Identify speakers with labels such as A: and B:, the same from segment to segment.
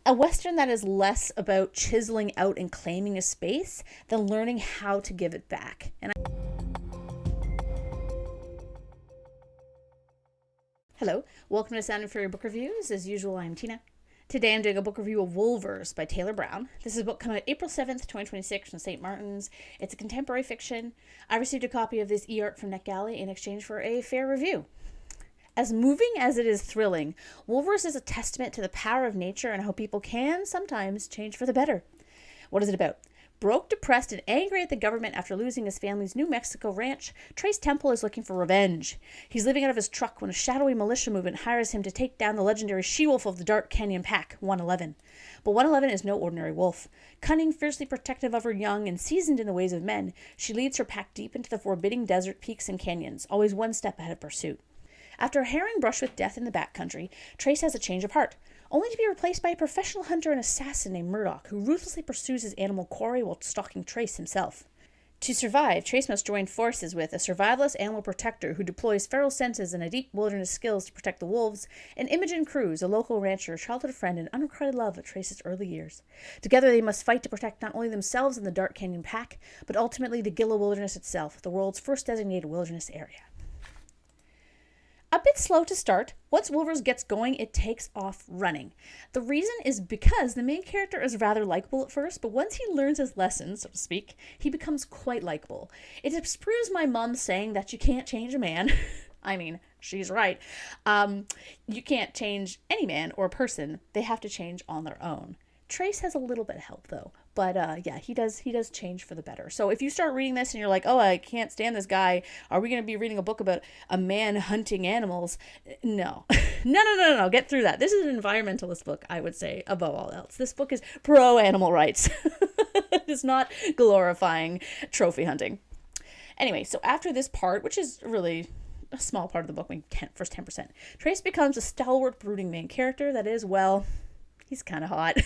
A: A Western that is less about chiseling out and claiming a space than learning how to give it back. Hello, welcome to Sound and Fury Book Reviews. As usual, I'm Tina. Today I'm doing a book review of Wolvers by Tayler Brown. This is a book coming out April 7th, 2026 from St. Martin's. It's a contemporary fiction. I received a copy of this e-art from NetGalley in exchange for a fair review. As moving as it is thrilling, Wolvers is a testament to the power of nature and how people can sometimes change for the better. What is it about? Broke, depressed, and angry at the government after losing his family's New Mexico ranch, Trace Temple is looking for revenge. He's living out of his truck when a shadowy militia movement hires him to take down the legendary she-wolf of the Dark Canyon Pack, 111. But 111 is no ordinary wolf. Cunning, fiercely protective of her young, and seasoned in the ways of men, she leads her pack deep into the forbidding desert peaks and canyons, always one step ahead of pursuit. After a harrowing brush with death in the backcountry, Trace has a change of heart, only to be replaced by a professional hunter and assassin named Murdoch, who ruthlessly pursues his animal quarry while stalking Trace himself. To survive, Trace must join forces with a survivalist animal protector who deploys feral senses and a deep wilderness skills to protect the wolves, and Imogen Cruz, a local rancher, childhood friend, and unrequited love of Trace's early years. Together they must fight to protect not only themselves and the Dark Canyon Pack, but ultimately the Gila Wilderness itself, the world's first designated wilderness area. A bit slow to start, once Wolvers gets going, it takes off running. The reason is because the main character is rather likable at first, but once he learns his lessons, so to speak, he becomes quite likable. It disproves my mom saying that you can't change a man. I mean, she's right. You can't change any man or person. They have to change on their own. Trace has a little bit of help though, but yeah, he does change for the better. So if you start reading this and you're like, oh, I can't stand this guy, are we going to be reading a book about a man hunting animals? No. No, get through that. This is an environmentalist book, I would say, above all else. This book is pro animal rights. It's not glorifying trophy hunting. Anyway, so after this part, which is really a small part of the book, first 10%, Trace becomes a stalwart, brooding main character that is, well, he's kind of hot,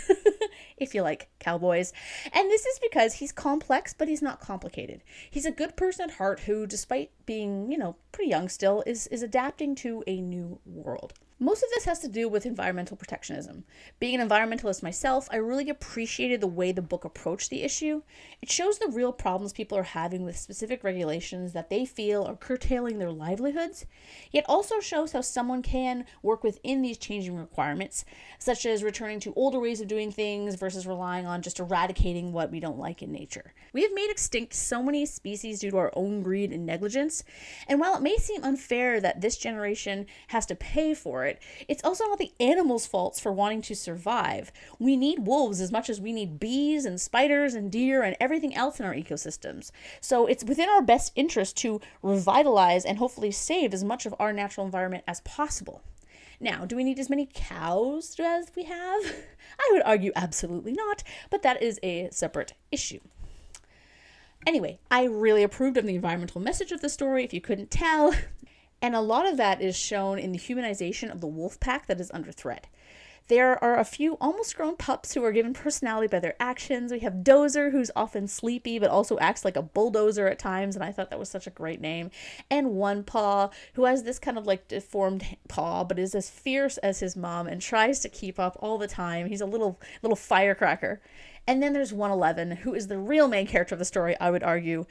A: if you like cowboys. And this is because he's complex, but he's not complicated. He's a good person at heart who, despite being, pretty young still, is adapting to a new world. Most of this has to do with environmental protectionism. Being an environmentalist myself, I really appreciated the way the book approached the issue. It shows the real problems people are having with specific regulations that they feel are curtailing their livelihoods, yet also shows how someone can work within these changing requirements, such as returning to older ways of doing things versus relying on just eradicating what we don't like in nature. We have made extinct so many species due to our own greed and negligence, and while it may seem unfair that this generation has to pay for it, it's also not the animals' faults for wanting to survive. We need wolves as much as we need bees and spiders and deer and everything else in our ecosystems. So it's within our best interest to revitalize and hopefully save as much of our natural environment as possible. Now, do we need as many cows as we have? I would argue absolutely not, but that is a separate issue. Anyway, I really approved of the environmental message of the story, if you couldn't tell. And a lot of that is shown in the humanization of the wolf pack that is under threat. There are a few almost grown pups who are given personality by their actions. We have Dozer, who's often sleepy but also acts like a bulldozer at times, and I thought that was such a great name. And One Paw, who has this kind of like deformed paw but is as fierce as his mom and tries to keep up all the time. He's a little firecracker. And then there's 111, who is the real main character of the story, I would argue.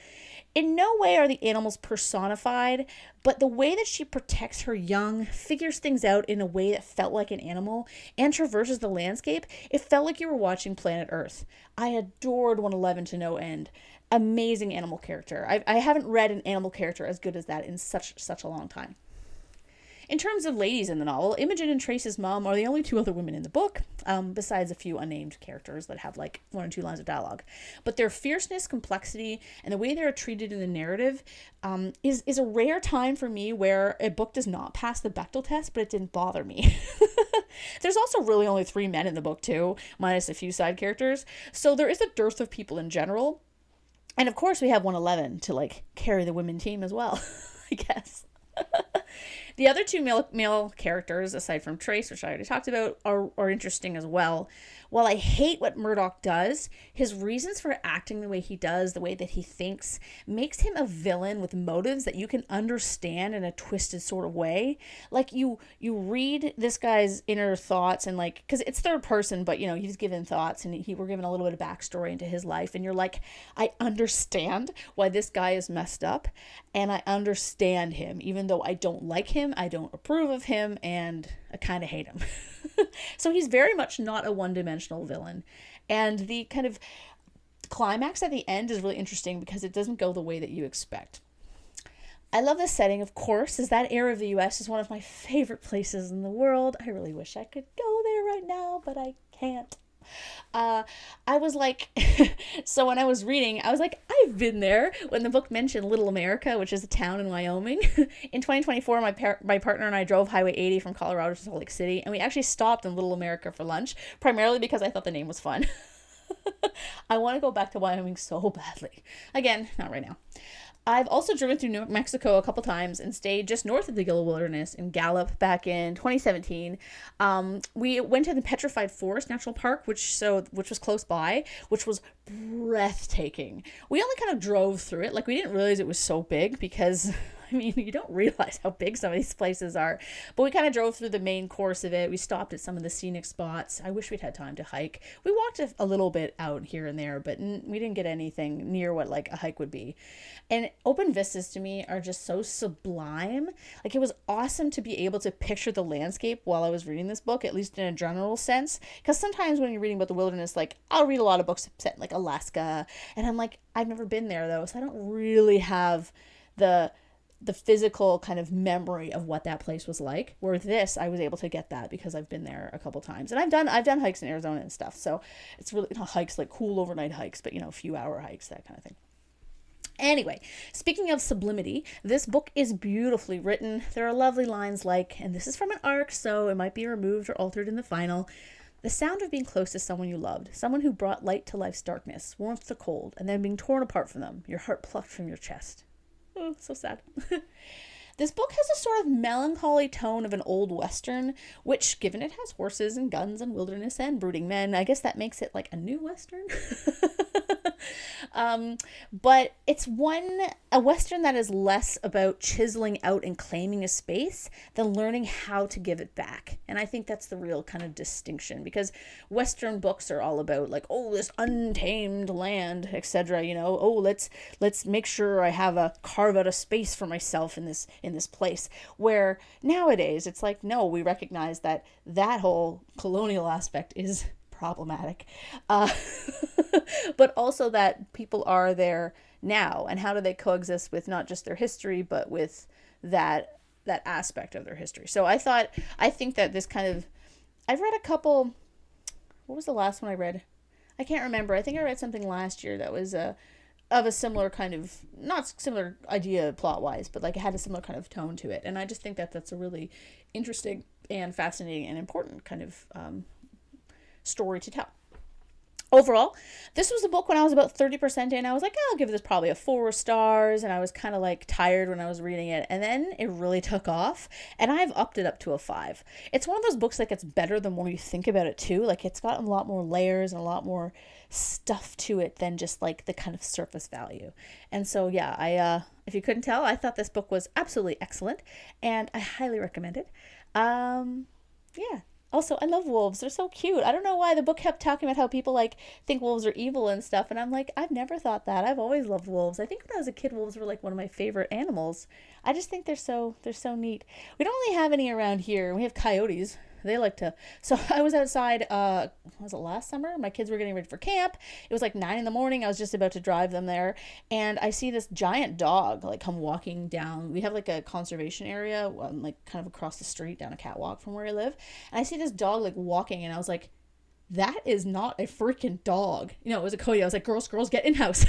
A: In no way are the animals personified, but the way that she protects her young, figures things out in a way that felt like an animal, and traverses the landscape, it felt like you were watching Planet Earth. I adored 111 to no end. Amazing animal character. I haven't read an animal character as good as that in such a long time. In terms of ladies in the novel, Imogen and Trace's mom are the only two other women in the book, besides a few unnamed characters that have like 1 or 2 lines of dialogue. But their fierceness, complexity, and the way they're treated in the narrative is a rare time for me where a book does not pass the Bechdel test, but it didn't bother me. There's also really only 3 men in the book too, minus a few side characters. So there is a dearth of people in general. And of course we have 111 to like carry the women team as well, I guess. The other two male characters, aside from Trace, which I already talked about, are interesting as well. While I hate what Murdoch does, his reasons for acting the way he does, the way that he thinks, makes him a villain with motives that you can understand in a twisted sort of way. Like you read this guy's inner thoughts, and like, because it's third person, but he's given thoughts, and we're given a little bit of backstory into his life, and you're like, I understand why this guy is messed up, and I understand him, even though I don't like him, I don't approve of him, and I kind of hate him. So he's very much not a one-dimensional villain. And the kind of climax at the end is really interesting because it doesn't go the way that you expect. I love the setting, of course, as that era of the US is one of my favorite places in the world. I really wish I could go there right now, but I can't. I was like, so when I was reading, I was like, I've been there. When the book mentioned Little America, which is a town in Wyoming, in 2024, my partner and I drove Highway 80 from Colorado to Salt Lake City, and we actually stopped in Little America for lunch, primarily because I thought the name was fun. I want to go back to Wyoming so badly. Again, not right now. I've also driven through New Mexico a couple times and stayed just north of the Gila Wilderness in Gallup back in 2017. We went to the Petrified Forest National Park, which was close by, which was breathtaking. We only kind of drove through it. Like, we didn't realize it was so big because, I mean, you don't realize how big some of these places are. But we kind of drove through the main course of it. We stopped at some of the scenic spots. I wish we'd had time to hike. We walked a little bit out here and there, but we didn't get anything near what like a hike would be. And open vistas to me are just so sublime. Like, it was awesome to be able to picture the landscape while I was reading this book, at least in a general sense. Because sometimes when you're reading about the wilderness, like, I'll read a lot of books set in like Alaska, and I'm like, I've never been there though, so I don't really have the physical kind of memory of what that place was like. Where this, I was able to get that because I've been there a couple times, and I've done hikes in Arizona and stuff. So it's really not hikes like cool overnight hikes, but a few hour hikes, that kind of thing. Anyway, speaking of sublimity, this book is beautifully written. There are lovely lines like, and this is from an arc, so it might be removed or altered in the final. The sound of being close to someone you loved, someone who brought light to life's darkness, warmth to cold, and then being torn apart from them, your heart plucked from your chest. Oh, so sad. This book has a sort of melancholy tone of an old Western, which, given it has horses and guns and wilderness and brooding men, I guess that makes it like a new Western. But it's a Western that is less about chiseling out and claiming a space than learning how to give it back. And I think that's the real kind of distinction, because Western books are all about like, oh, this untamed land, etc. Oh, let's make sure I carve out a space for myself in this place. Where nowadays it's like, no, we recognize that whole colonial aspect is problematic, but also that people are there now, and how do they coexist with not just their history but with that aspect of their history. So I think that this kind of, I've read a couple. What was the last one I read? I can't remember. I think I read something last year that was of a similar kind of, not similar idea plot wise, but like it had a similar kind of tone to it, and I just think that that's a really interesting and fascinating and important kind of story to tell. Overall, this was a book when I was about 30% in. I was like, I'll give this probably a 4 stars, and I was kind of like tired when I was reading it, and then it really took off, and I've upped it up to a 5. It's one of those books that gets better the more you think about it too. Like, it's got a lot more layers and a lot more stuff to it than just like the kind of surface value. And so yeah, I if you couldn't tell, I thought this book was absolutely excellent, and I highly recommend it. Yeah. Also, I love wolves. They're so cute. I don't know why the book kept talking about how people like think wolves are evil and stuff, and I'm like, I've never thought that. I've always loved wolves. I think when I was a kid, wolves were like one of my favorite animals. I just think they're so neat. We don't really have any around here. We have coyotes. They like to. So I was outside, was it last summer? My kids were getting ready for camp. It was like 9 a.m. I was just about to drive them there, and I see this giant dog like come walking down. We have like a conservation area, like kind of across the street down a catwalk from where I live. And I see this dog like walking, and I was like, that is not a freaking dog. It was a coyote. I was like, girls, get in house.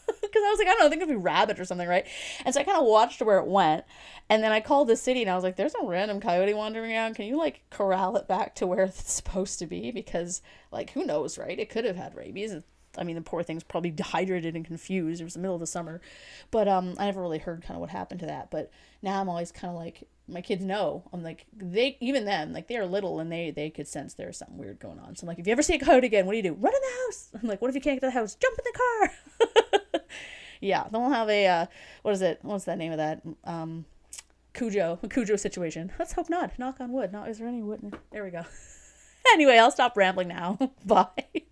A: Because I was like, I don't know, I think it'd be rabbit or something, right? And so I kind of watched where it went, and then I called the city, and I was like, there's a random coyote wandering around. Can you like corral it back to where it's supposed to be? Because like, who knows, right? It could have had rabies. I mean, the poor thing's probably dehydrated and confused. It was the middle of the summer. But I never really heard kind of what happened to that. But now I'm always kind of like, my kids know. I'm like, they, even them, like, they are little and they could sense there's something weird going on. So I'm like, if you ever see a coyote again, what do you do? Run in the house. I'm like, what if you can't get to the house? Jump in the car. Yeah, then we'll have a, what is it? What's that name of that? Cujo situation. Let's hope not. Knock on wood. Not, is there any wood? There we go. Anyway, I'll stop rambling now. Bye.